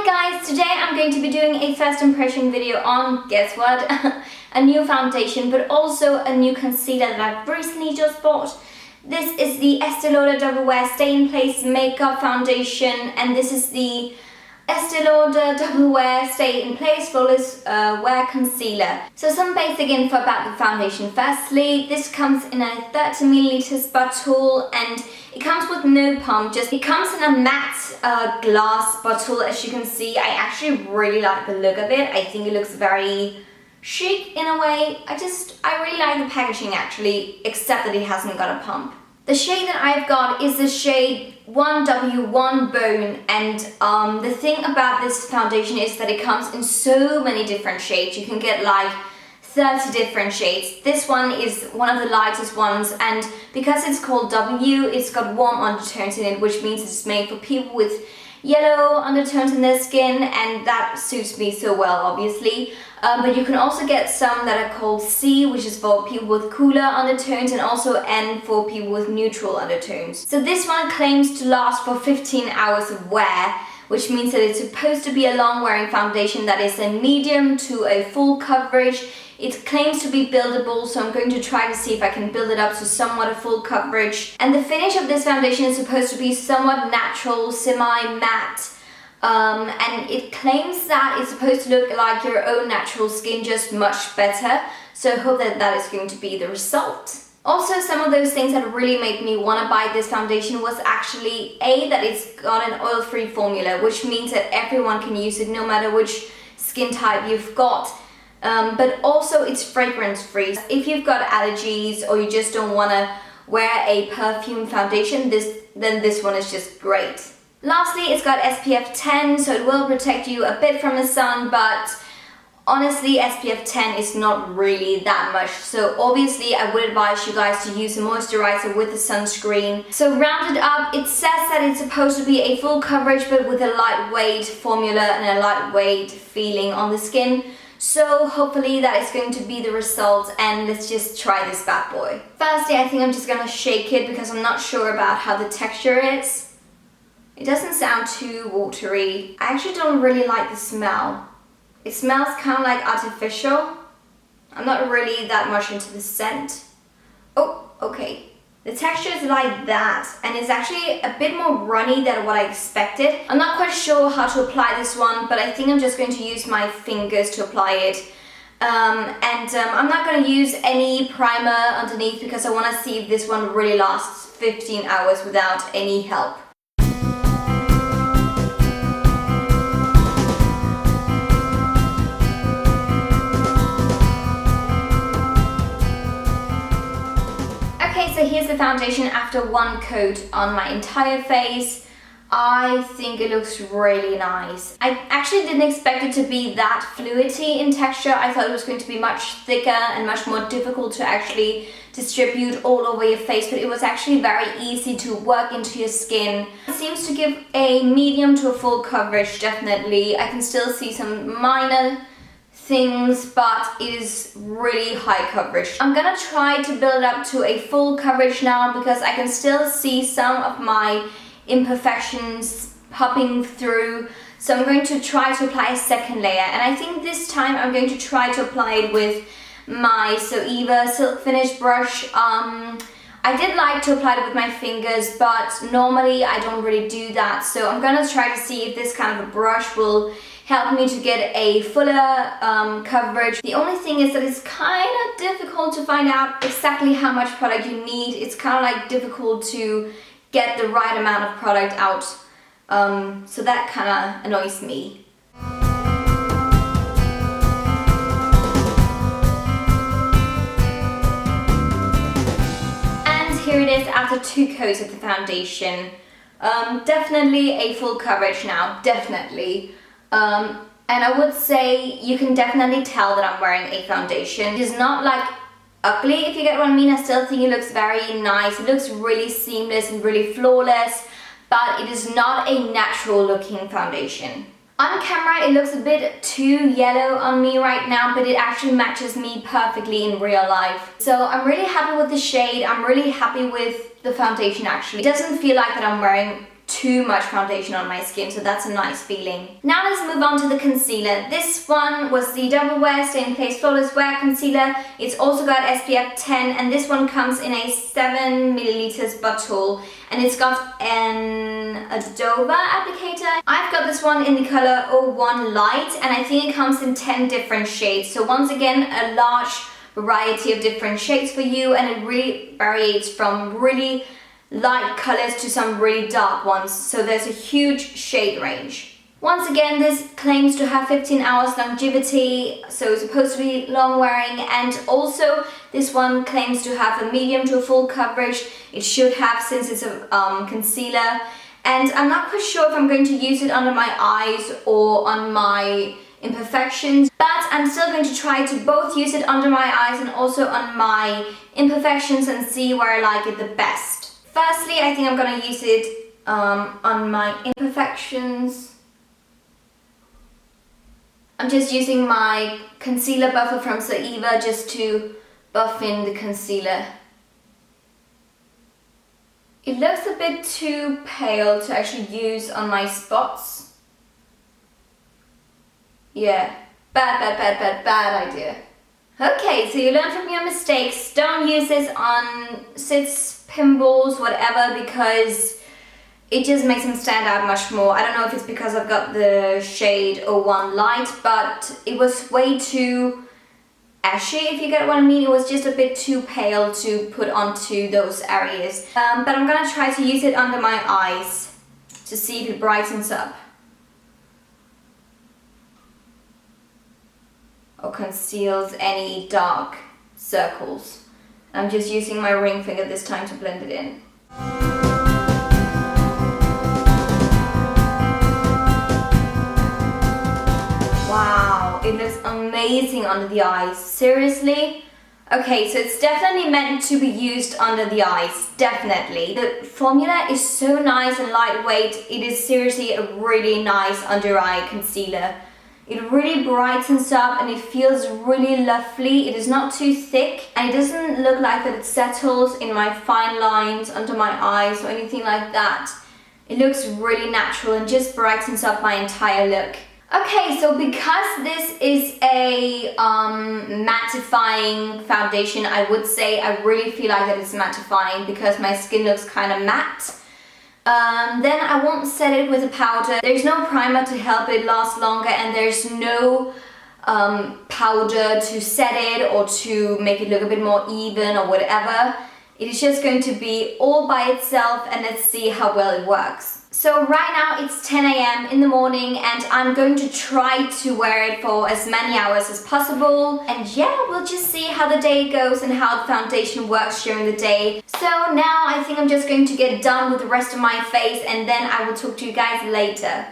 Hi guys, today I'm going to be doing a first impression video on, guess what, a new foundation but also a new concealer that I've recently just bought. This is the Estée Lauder Double Wear Stay in Place Makeup Foundation, and this is the Estée Lauder Double Wear Stay in Place Flawless Wear Concealer. So some basic info about the foundation. Firstly, this comes in a 30ml bottle and it comes with no pump, it comes in a matte glass bottle. As you can see, I actually really like the look of it. I think it looks very chic in a way. I really like the packaging actually, except that it hasn't got a pump. The shade that I've got is the shade 1W1 Bone, and the thing about this foundation is that it comes in so many different shades. You can get like 30 different shades. This one is one of the lightest ones, and because it's called W, it's got warm undertones in it, which means it's made for people with yellow undertones in their skin, and that suits me so well, obviously. But you can also get some that are called C, which is for people with cooler undertones, and also N for people with neutral undertones. So this one claims to last for 15 hours of wear, which means that it's supposed to be a long-wearing foundation that is a medium to a full coverage. It claims to be buildable, so I'm going to try to see if I can build it up to somewhat a full coverage. And the finish of this foundation is supposed to be somewhat natural, semi-matte. And it claims that it's supposed to look like your own natural skin, just much better. So I hope that that is going to be the result. Also, some of those things that really made me want to buy this foundation was actually that it's got an oil-free formula, which means that everyone can use it no matter which skin type you've got. But also it's fragrance-free. If you've got allergies or you just don't want to wear a perfume foundation, then this one is just great. Lastly, it's got SPF 10, so it will protect you a bit from the sun, but honestly, SPF 10 is not really that much. So obviously, I would advise you guys to use a moisturizer with a sunscreen. So rounded up, it says that it's supposed to be a full coverage, but with a lightweight formula and a lightweight feeling on the skin. So hopefully that is going to be the result, and let's just try this bad boy. Firstly, I think I'm just gonna shake it because I'm not sure about how the texture is. It doesn't sound too watery. I actually don't really like the smell. It smells kind of like artificial. I'm not really that much into the scent. Oh, okay. The texture is like that, and it's actually a bit more runny than what I expected. I'm not quite sure how to apply this one, but I think I'm just going to use my fingers to apply it. I'm not going to use any primer underneath because I want to see if this one really lasts 15 hours without any help. So here's the foundation after one coat on my entire face. I think it looks really nice. I actually didn't expect it to be that fluidy in texture. I thought it was going to be much thicker and much more difficult to actually distribute all over your face, but it was actually very easy to work into your skin. It seems to give a medium to a full coverage, definitely. I can still see some minor things, but it is really high coverage. I'm gonna try to build up to a full coverage now because I can still see some of my imperfections popping through. So I'm going to try to apply a second layer, and I think this time I'm going to try to apply it with my Zoeva Silk Finish brush. I did like to apply it with my fingers, but normally I don't really do that. So I'm gonna try to see if this kind of a brush will help me to get a fuller coverage. The only thing is that it's kind of difficult to find out exactly how much product you need. It's kind of like difficult to get the right amount of product out. So that kind of annoys me. And here it is after 2 coats of the foundation. Definitely a full coverage now, definitely. And I would say you can definitely tell that I'm wearing a foundation. It is not like ugly, if you get what I mean. I still think it looks very nice. It looks really seamless and really flawless, but it is not a natural looking foundation. On camera, it looks a bit too yellow on me right now, but it actually matches me perfectly in real life. So I'm really happy with the shade. I'm really happy with the foundation actually. It doesn't feel like that I'm wearing too much foundation on my skin, so that's a nice feeling. Now let's move on to the concealer. This one was the Double Wear Stay in Place Flawless Wear Concealer. It's also got SPF 10, and this one comes in a 7 milliliters bottle, and it's got an Zoeva applicator. I've got this one in the color 01 Light, and I think it comes in 10 different shades. So once again, a large variety of different shades for you, and it really varies from really light colors to some really dark ones, so there's a huge shade range. Once again, this claims to have 15 hours longevity, so it's supposed to be long wearing, and also this one claims to have a medium to a full coverage. It should have, since it's a concealer, and I'm not quite sure if I'm going to use it under my eyes or on my imperfections, but I'm still going to try to both use it under my eyes and also on my imperfections and see where I like it the best. Firstly, I think I'm going to use it on my imperfections. I'm just using my concealer buffer from Zoeva just to buff in the concealer. It looks a bit too pale to actually use on my spots. Yeah, bad idea. Okay, so you learn from your mistakes. Don't use this on sits, pimples, whatever, because it just makes them stand out much more. I don't know if it's because I've got the shade 01 Light, but it was way too ashy, if you get what I mean. It was just a bit too pale to put onto those areas. But I'm gonna try to use it under my eyes to see if it brightens up or conceals any dark circles. I'm just using my ring finger this time to blend it in. Wow, it looks amazing under the eyes. Seriously? Okay, so it's definitely meant to be used under the eyes, definitely. The formula is so nice and lightweight. It is seriously a really nice under eye concealer. It really brightens up and it feels really lovely. It is not too thick and it doesn't look like that it settles in my fine lines under my eyes or anything like that. It looks really natural and just brightens up my entire look. Okay, so because this is a mattifying foundation, I would say I really feel like that it's mattifying because my skin looks kind of matte. Then I won't set it with a powder. There's no primer to help it last longer, and there's no powder to set it or to make it look a bit more even or whatever. It is just going to be all by itself, and let's see how well it works. So right now it's 10 AM in the morning and I'm going to try to wear it for as many hours as possible. And yeah, we'll just see how the day goes and how the foundation works during the day. So now I think I'm just going to get done with the rest of my face and then I will talk to you guys later.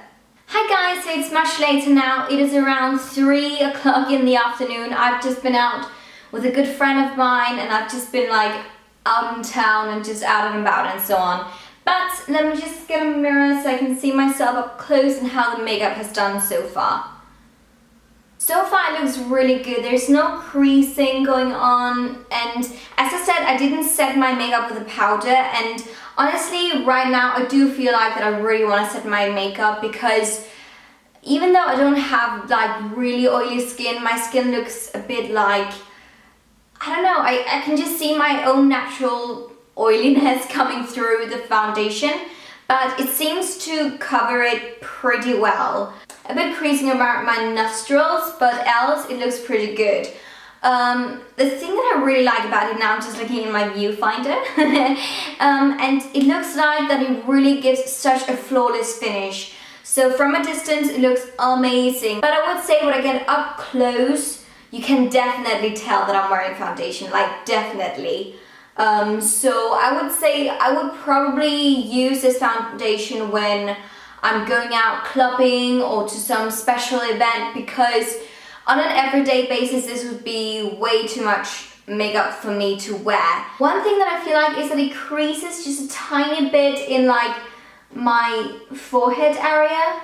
Hi guys, so it's much later now. It is around 3 o'clock in the afternoon. I've just been out with a good friend of mine and I've just been like out in town and just out and about and so on. But let me just get a mirror so I can see myself up close and how the makeup has done so far. So far it looks really good. There's no creasing going on, and as I said, I didn't set my makeup with a powder, and honestly right now I do feel like that I really want to set my makeup because even though I don't have like really oily skin, my skin looks a bit like, I don't know, I can just see my own natural oiliness coming through the foundation, but it seems to cover it pretty well. A bit creasing around my nostrils, but else it looks pretty good. The thing that I really like about it now, I'm just looking in my viewfinder, and it looks like that it really gives such a flawless finish. So from a distance it looks amazing, but I would say when I get up close, you can definitely tell that I'm wearing foundation, like definitely. So I would say I would probably use this foundation when I'm going out clubbing or to some special event, because on an everyday basis this would be way too much makeup for me to wear. One thing that I feel like is that it creases just a tiny bit in like my forehead area.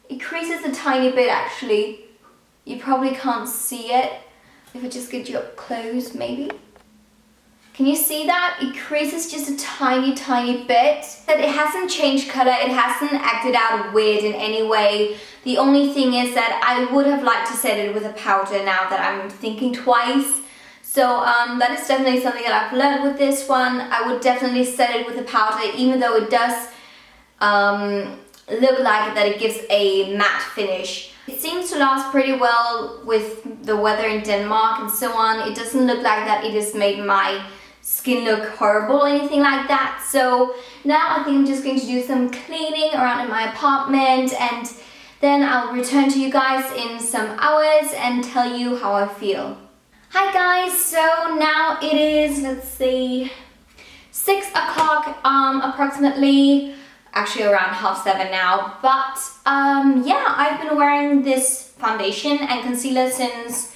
It creases a tiny bit actually. You probably can't see it. If I just get you up close maybe. Can you see that? It creases just a tiny, tiny bit. But it hasn't changed color, it hasn't acted out weird in any way. The only thing is that I would have liked to set it with a powder now that I'm thinking twice. So that is definitely something that I've learned with this one. I would definitely set it with a powder, even though it does look like that it gives a matte finish. It seems to last pretty well with the weather in Denmark and so on. It doesn't look like that it has made my skin look horrible or anything like that. So now I think I'm just going to do some cleaning around in my apartment, and then I'll return to you guys in some hours and tell you how I feel. Hi guys, so now it is, let's see, 6 o'clock approximately. Actually around 6:30 now, but yeah, I've been wearing this foundation and concealer since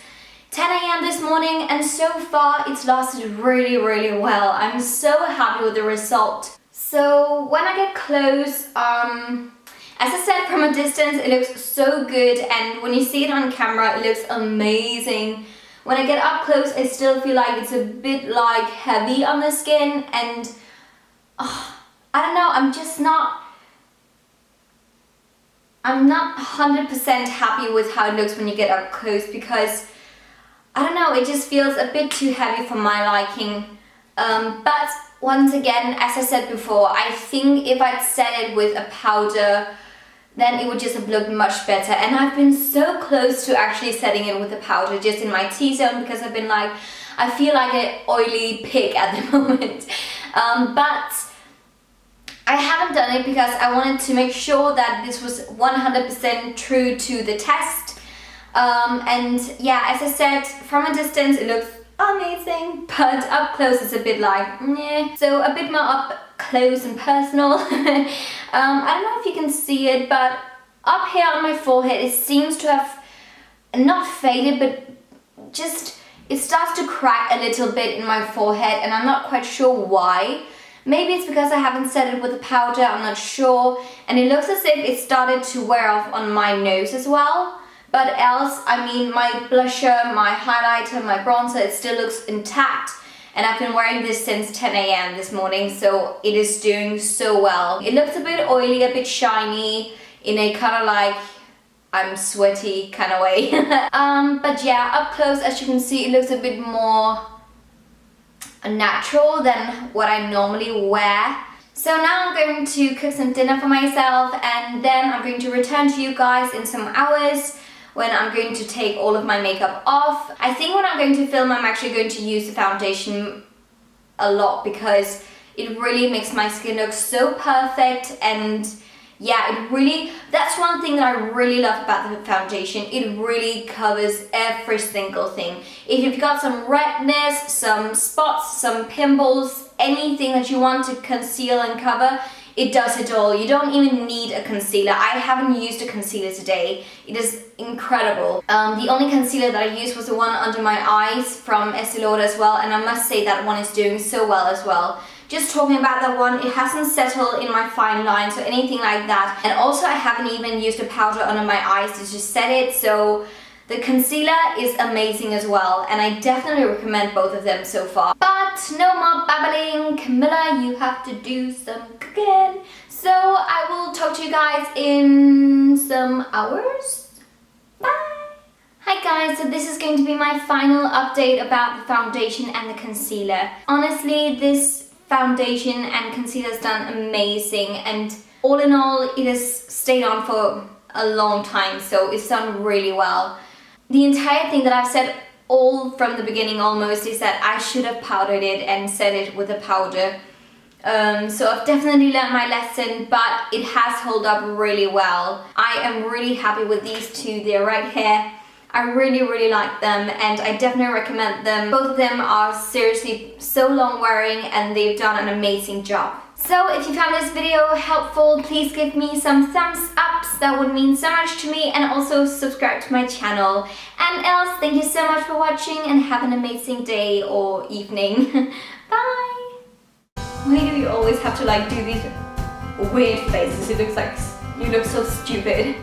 10 a.m. this morning, and so far it's lasted really, really well. I'm so happy with the result. So when I get close, as I said, from a distance it looks so good, and when you see it on camera it looks amazing. When I get up close I still feel like it's a bit like heavy on the skin, and I don't know, I'm not 100% happy with how it looks when you get up close, because I don't know, it just feels a bit too heavy for my liking. But once again, as I said before, I think if I'd set it with a powder, then it would just have looked much better. And I've been so close to actually setting it with a powder just in my T-zone, because I've been like, I feel like an oily pig at the moment. But I haven't done it because I wanted to make sure that this was 100% true to the test. And yeah, as I said, from a distance it looks amazing, but up close it's a bit like, yeah. So a bit more up close and personal. I don't know if you can see it, but up here on my forehead it seems to have not faded, but just, it starts to crack a little bit in my forehead, and I'm not quite sure why. Maybe it's because I haven't set it with a powder, I'm not sure. And it looks as if it started to wear off on my nose as well. But else, I mean, my blusher, my highlighter, my bronzer, it still looks intact. And I've been wearing this since 10 a.m. this morning, so it is doing so well. It looks a bit oily, a bit shiny, in a kind of like, I'm sweaty kind of way. But yeah, up close, as you can see, it looks a bit more natural than what I normally wear. So now I'm going to cook some dinner for myself, and then I'm going to return to you guys in some hours when I'm going to take all of my makeup off. I think when I'm going to film I'm actually going to use the foundation a lot, because it really makes my skin look so perfect. And yeah, it really, that's one thing that I really love about the foundation. It really covers every single thing. If you've got some redness, some spots, some pimples, anything that you want to conceal and cover, it does it all. You don't even need a concealer. I haven't used a concealer today. It is incredible. The only concealer that I used was the one under my eyes from Estée Lauder as well, and I must say that one is doing so well as well. Just talking about that one, it hasn't settled in my fine lines or anything like that. And also I haven't even used a powder under my eyes to just set it, so the concealer is amazing as well, and I definitely recommend both of them so far. But no more babbling, Camilla, you have to do some cooking. So I will talk to you guys in some hours. Bye! Hi guys, so this is going to be my final update about the foundation and the concealer. Honestly, this foundation and concealer has done amazing, and all in all it has stayed on for a long time, so it's done really well. The entire thing that I've said all from the beginning almost is that I should have powdered it and set it with a powder. So I've definitely learned my lesson, but it has held up really well. I am really happy with these two. They're right here. I really, really like them, and I definitely recommend them. Both of them are seriously so long wearing, and they've done an amazing job. So if you found this video helpful, please give me some thumbs ups. That would mean so much to me, and also subscribe to my channel. And else, thank you so much for watching, and have an amazing day or evening. Bye! Why do you always have to like do these weird faces? It looks like you look so stupid.